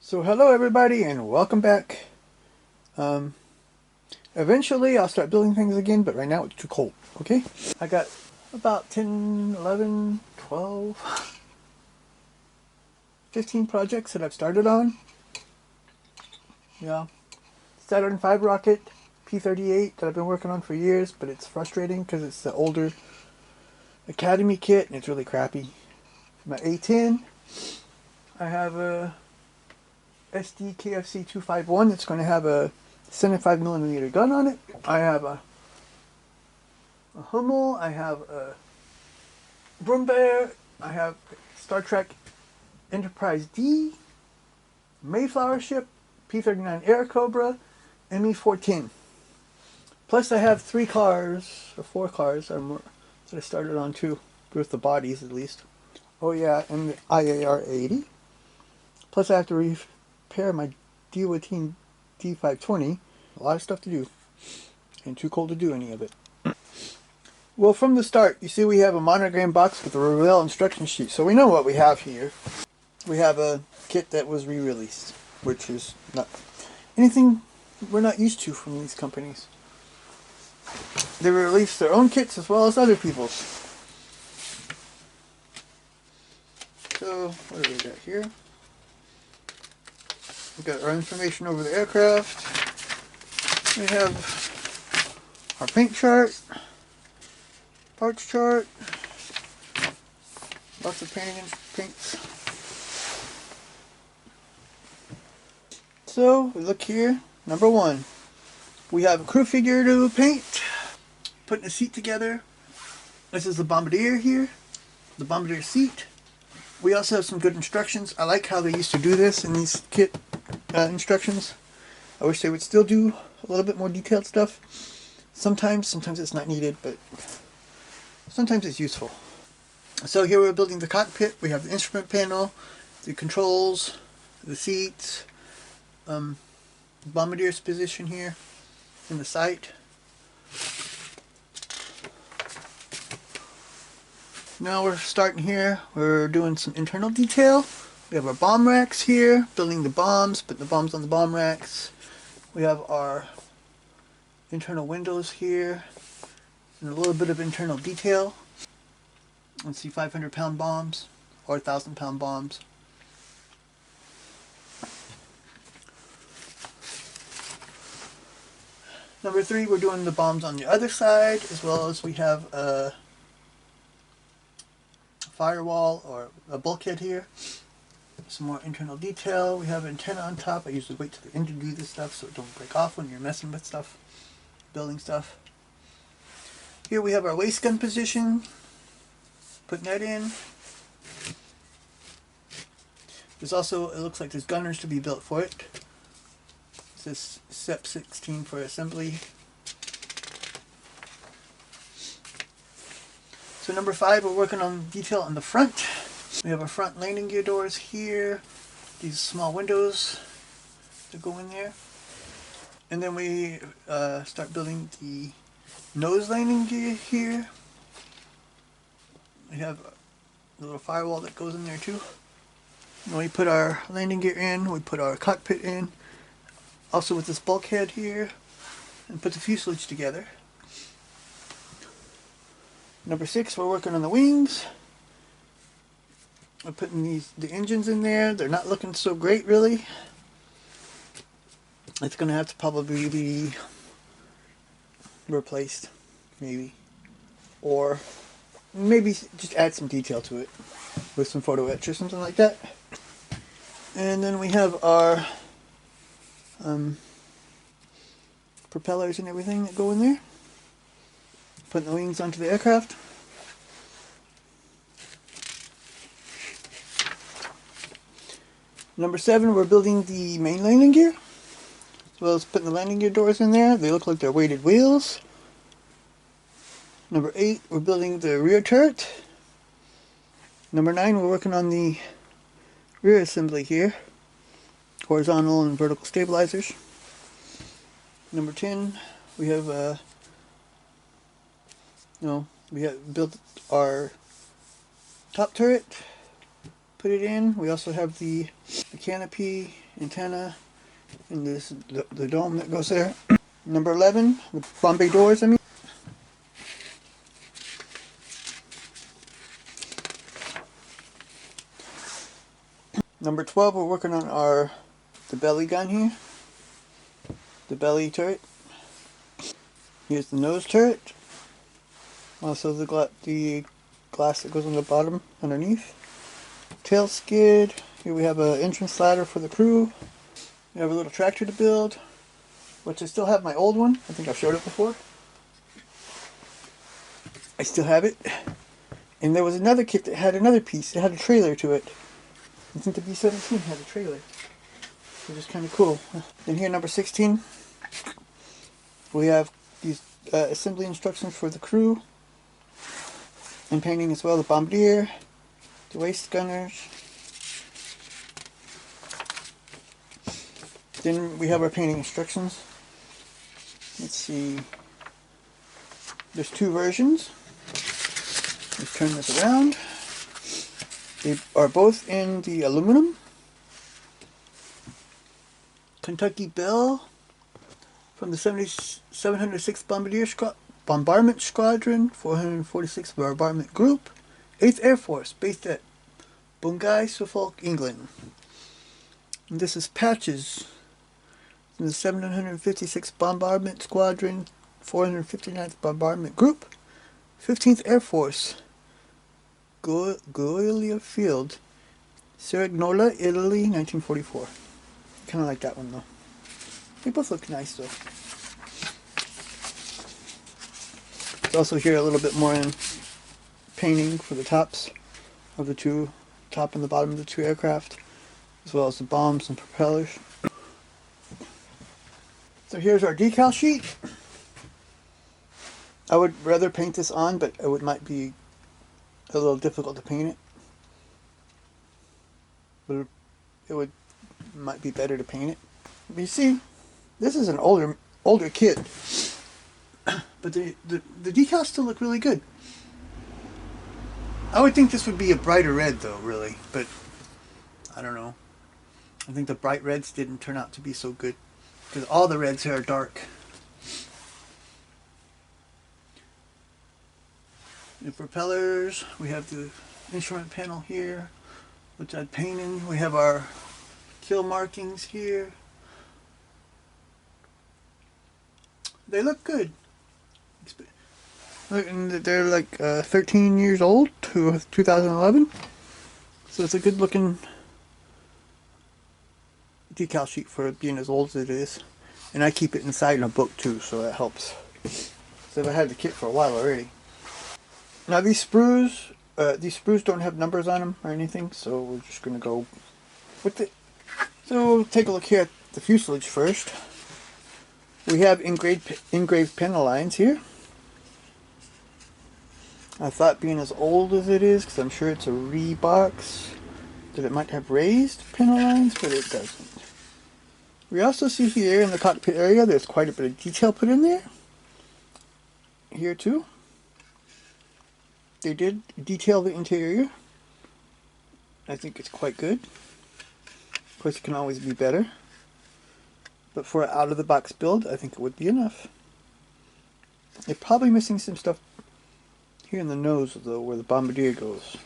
So hello everybody and welcome back. Um, Eventually I'll start building things again, but right now it's too cold, okay? I got about 10, 11, 12, 15 projects that I've started on. Yeah. Saturn V rocket, P-38 that I've been working on for years, but it's frustrating because it's the older Academy kit and it's really crappy. My A-10, I have a SD KFC 251 that's going to have a 75mm gun on it. I have a Hummel, I have a Brumbear, I have Star Trek Enterprise D, Mayflower ship, P-39 Air Cobra, ME-410. Plus I have 3 cars, or 4 cars that I started on too, with the bodies at least. Oh yeah, and the IAR-80. Plus I have to repair my D-Team D520. A lot of stuff to do, and too cold to do any of it. Well, from the start, you see we have a Monogram box with a Revell instruction sheet, so we know what we have here. We have a kit that was re-released, which is not anything we're not used to from these companies. They release their own kits as well as other people's. So, what do we got here? We got our information over the aircraft. We have our paint chart, parts chart, lots of paints. So, we look here. Number 1, we have a crew figure to paint. Putting the seat together. This is the Bombardier here. The Bombardier seat. We also have some good instructions. I like how they used to do this in these kit instructions. I wish they would still do a little bit more detailed stuff. Sometimes it's not needed, but sometimes it's useful. So here we're building the cockpit. We have the instrument panel, the controls, the seats, Bombardier's position here in the sight. Now we're starting here. We're doing some internal detail. We have our bomb racks here, building the bombs, putting the bombs on the bomb racks. We have our internal windows here, and a little bit of internal detail. Let's see, 500-pound bombs or 1,000-pound bombs. Number 3, we're doing the bombs on the other side, as well as we have a firewall or a bulkhead here. Some more internal detail. We have an antenna on top. I usually wait till the end to do this stuff so it don't break off when you're messing with stuff, building stuff. Here we have our waist gun position. Putting that in. There's also, it looks like there's gunners to be built for it. This is SEP 16 for assembly. So number 5, we're working on detail on the front. We have our front landing gear doors here. These small windows that go in there. And then we start building the nose landing gear here. We have a little firewall that goes in there too. And we put our landing gear in, we put our cockpit in. Also with this bulkhead here, and put the fuselage together. Number 6, we're working on the wings. We're putting the engines in there. They're not looking so great really. It's going to have to probably be replaced, maybe. Or maybe just add some detail to it with some photo etch or something like that. And then we have our propellers and everything that go in there. Putting the wings onto the aircraft. Number 7, we're building the main landing gear, as well as putting the landing gear doors in there. They look like they're weighted wheels. Number 8, we're building the rear turret. Number 9, we're working on the rear assembly here, horizontal and vertical stabilizers. Number 10, we have we have built our top turret. put it in. We also have the canopy, antenna, and the dome that goes there. Number 11, the Bombay doors, I mean. Number 12, we're working on the belly gun here. The belly turret. Here's the nose turret. Also the glass that goes on the bottom underneath. Tail skid. Here we have an entrance ladder for the crew. We have a little tractor to build, which I still have my old one. I think I've showed it before. I still have it. And there was another kit that had another piece. It had a trailer to it. I think the B-17 had a trailer, which is kind of cool. Then here, number 16, we have these assembly instructions for the crew, and painting as well, the bombardier, the waist gunners. Then we have our painting instructions. Let's see, there's two versions. Let's turn this around. They are both in the aluminum. Kentucky Bell from the 706th Bombardment Squadron, 446th Bombardment Group, 8th Air Force, based at Bungay, Suffolk, England. And this is patches from the 756th Bombardment Squadron, 459th Bombardment Group, 15th Air Force, Goilia Field, Cerignola, Italy, 1944. Kind of like that one though. They both look nice though. It's also here a little bit more in painting for the tops of the top and the bottom of the two aircraft, as well as the bombs and propellers. So here's our decal sheet. I would rather paint this on, but it might be a little difficult to paint it. But it might be better to paint it. But you see, this is an older kit, but the decals still look really good. I would think this would be a brighter red though, really, but I don't know. I think the bright reds didn't turn out to be so good, because all the reds here are dark. The propellers, we have the instrument panel here, which I'd painted. We have our kill markings here. They look good. They're like 13 years old to 2011. So it's a good looking decal sheet for being as old as it is. And I keep it inside in a book too, so that helps. So I've had the kit for a while already. Now these sprues don't have numbers on them or anything, so we're just going to go with it. So we'll take a look here at the fuselage first. We have engraved panel lines here. I thought, being as old as it is, because I'm sure it's a re-box, that it might have raised panel lines, but it doesn't. We also see here in the cockpit area there's quite a bit of detail put in there. Here too. They did detail the interior. I think it's quite good. Of course, it can always be better. But for an out-of-the-box build, I think it would be enough. They're probably missing some stuff here in the nose, though, where the bombardier goes.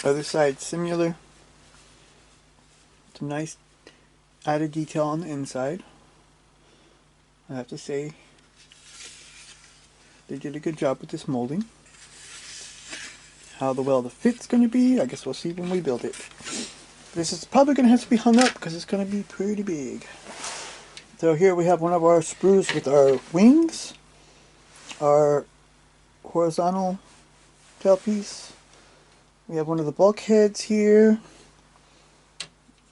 Other side, similar. Some nice added detail on the inside. I have to say, they did a good job with this molding. How well the fit's going to be, I guess we'll see when we build it. This is probably going to have to be hung up because it's going to be pretty big. So here we have one of our sprues with our wings, our horizontal tailpiece. We have one of the bulkheads here.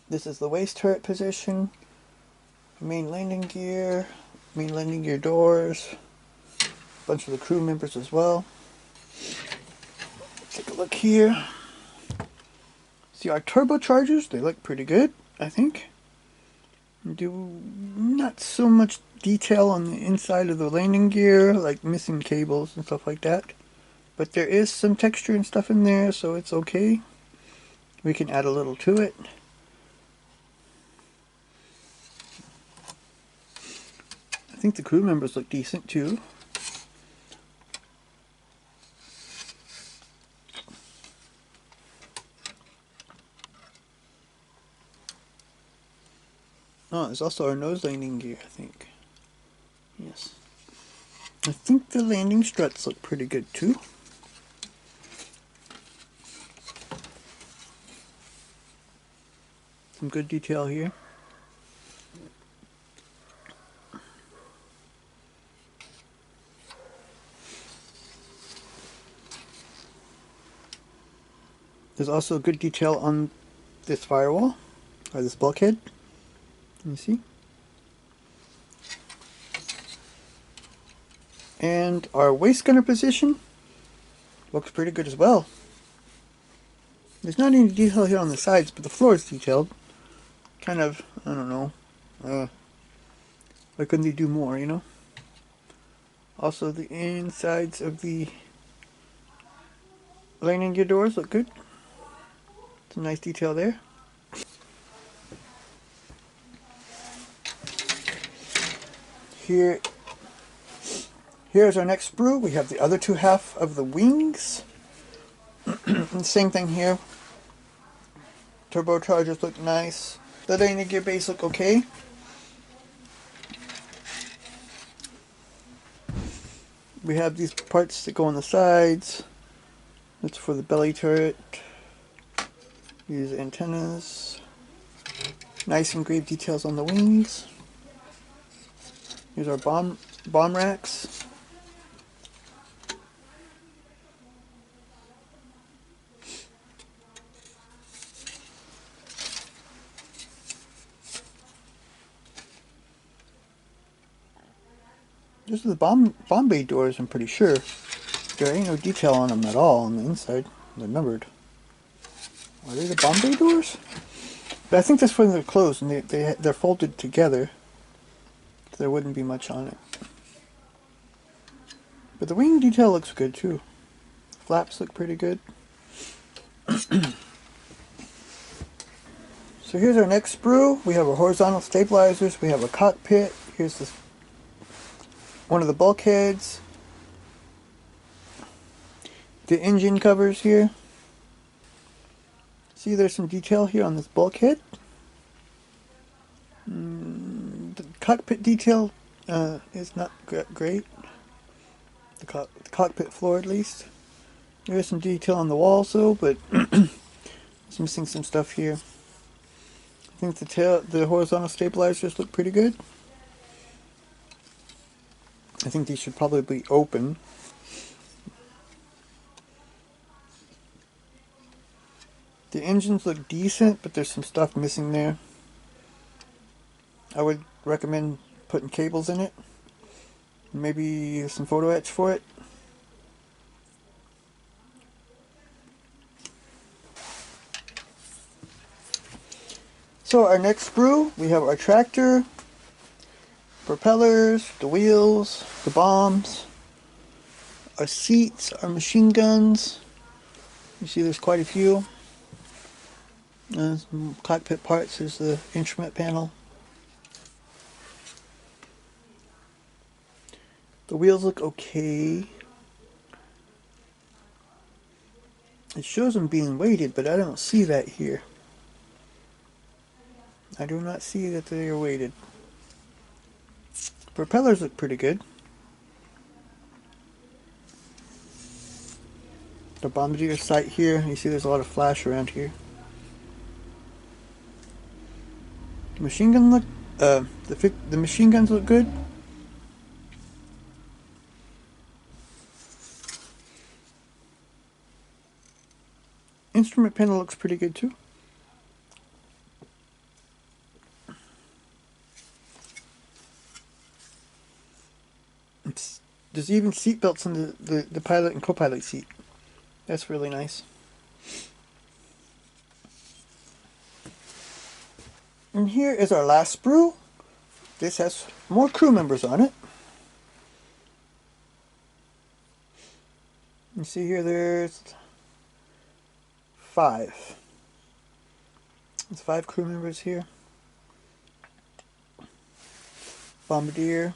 This is the waist turret position. Main landing gear doors. A bunch of the crew members as well. Take a look here. See our turbochargers, they look pretty good, I think. Do not so much detail on the inside of the landing gear, like missing cables and stuff like that. But there is some texture and stuff in there, so it's okay. We can add a little to it. I think the crew members look decent too. Oh, there's also our nose landing gear, I think. Yes. I think the landing struts look pretty good too. Some good detail here. There's also good detail on this firewall, or this bulkhead. You see? And our waist gunner position looks pretty good as well. There's not any detail here on the sides, but the floor is detailed. Kind of, I don't know. Why couldn't they do more, you know? Also, the insides of the landing gear doors look good. Some nice detail there. Here's our next sprue. We have the other two half of the wings. And same thing here. Turbochargers look nice. The landing gear base look okay. We have these parts that go on the sides. That's for the belly turret. These antennas. Nice engraved details on the wings. Here's our bomb racks. These are the bomb bay doors, I'm pretty sure. There ain't no detail on them at all on the inside. They're numbered. Are they the bomb bay doors? But I think that's when they're closed and they're folded together. So there wouldn't be much on it. But the wing detail looks good too. Flaps look pretty good. So here's our next sprue. We have our horizontal stabilizers. We have a cockpit. Here's this one of the bulkheads. The engine covers here. See, there's some detail here on this bulkhead. The cockpit detail is not great. The cockpit floor, at least. There's some detail on the walls, though, but it's missing some stuff here. I think the horizontal stabilizers look pretty good. I think these should probably be open. The engines look decent, but there's some stuff missing there. I would recommend putting cables in it. Maybe some photo etch for it. So our next sprue, we have our tractor, propellers, the wheels, the bombs, our seats, our machine guns. You see there's quite a few. Some cockpit parts. There's the instrument panel. The wheels look okay. It shows them being weighted, but I don't see that here. I do not see that they are weighted. Propellers look pretty good. The bombardier sight here, you see there's a lot of flash around here. The machine gun look, the machine guns look good. Instrument panel looks pretty good too. There's even seat belts on the pilot and co-pilot seat. That's really nice. And here is our last sprue. This has more crew members on it. You see here there's 5. There's 5 crew members here. Bombardier.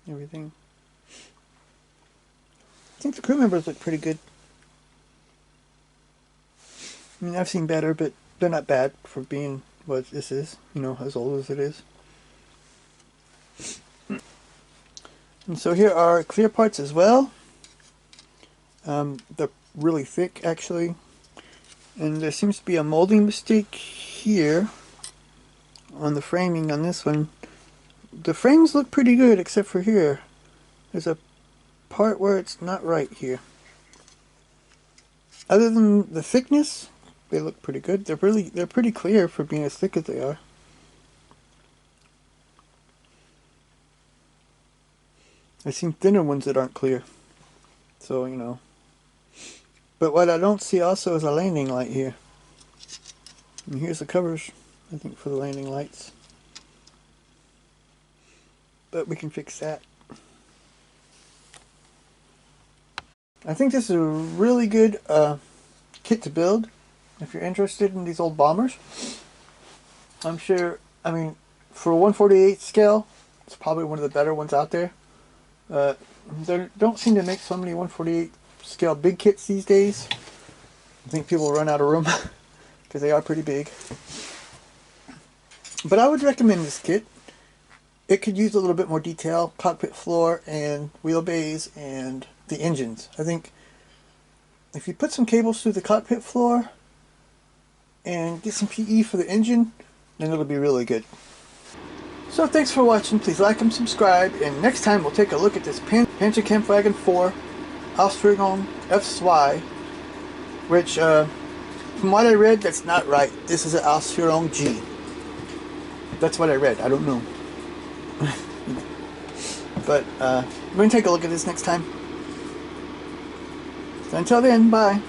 Everything. I think the crew members look pretty good. I mean, I've seen better, but they're not bad for being what this is, you know, as old as it is. And so here are clear parts as well. They're really thick, actually. And there seems to be a molding mistake here on the framing on this one. The frames look pretty good, except for here. There's a part where it's not right here. Other than the thickness, they look pretty good. They're pretty clear for being as thick as they are. I've seen thinner ones that aren't clear. So, you know. But what I don't see also is a landing light here. And here's the covers, I think, for the landing lights. But we can fix that. I think this is a really good kit to build if you're interested in these old bombers. I'm sure, I mean, for a 1/48 scale, it's probably one of the better ones out there. They don't seem to make so many 1/48 scale big kits these days. I think people run out of room because they are pretty big. But I would recommend this kit. It could use a little bit more detail, cockpit floor and wheel bays and the engines. I think if you put some cables through the cockpit floor and get some PE for the engine, then it'll be really good. So thanks for watching. Please like and subscribe, and next time we'll take a look at this Panzerkampfwagen 4 Ausführung F2, which from what I read, that's not right. This is an Ausführung G. That's what I read. I don't know. But we're going to take a look at this next time. So until then, bye.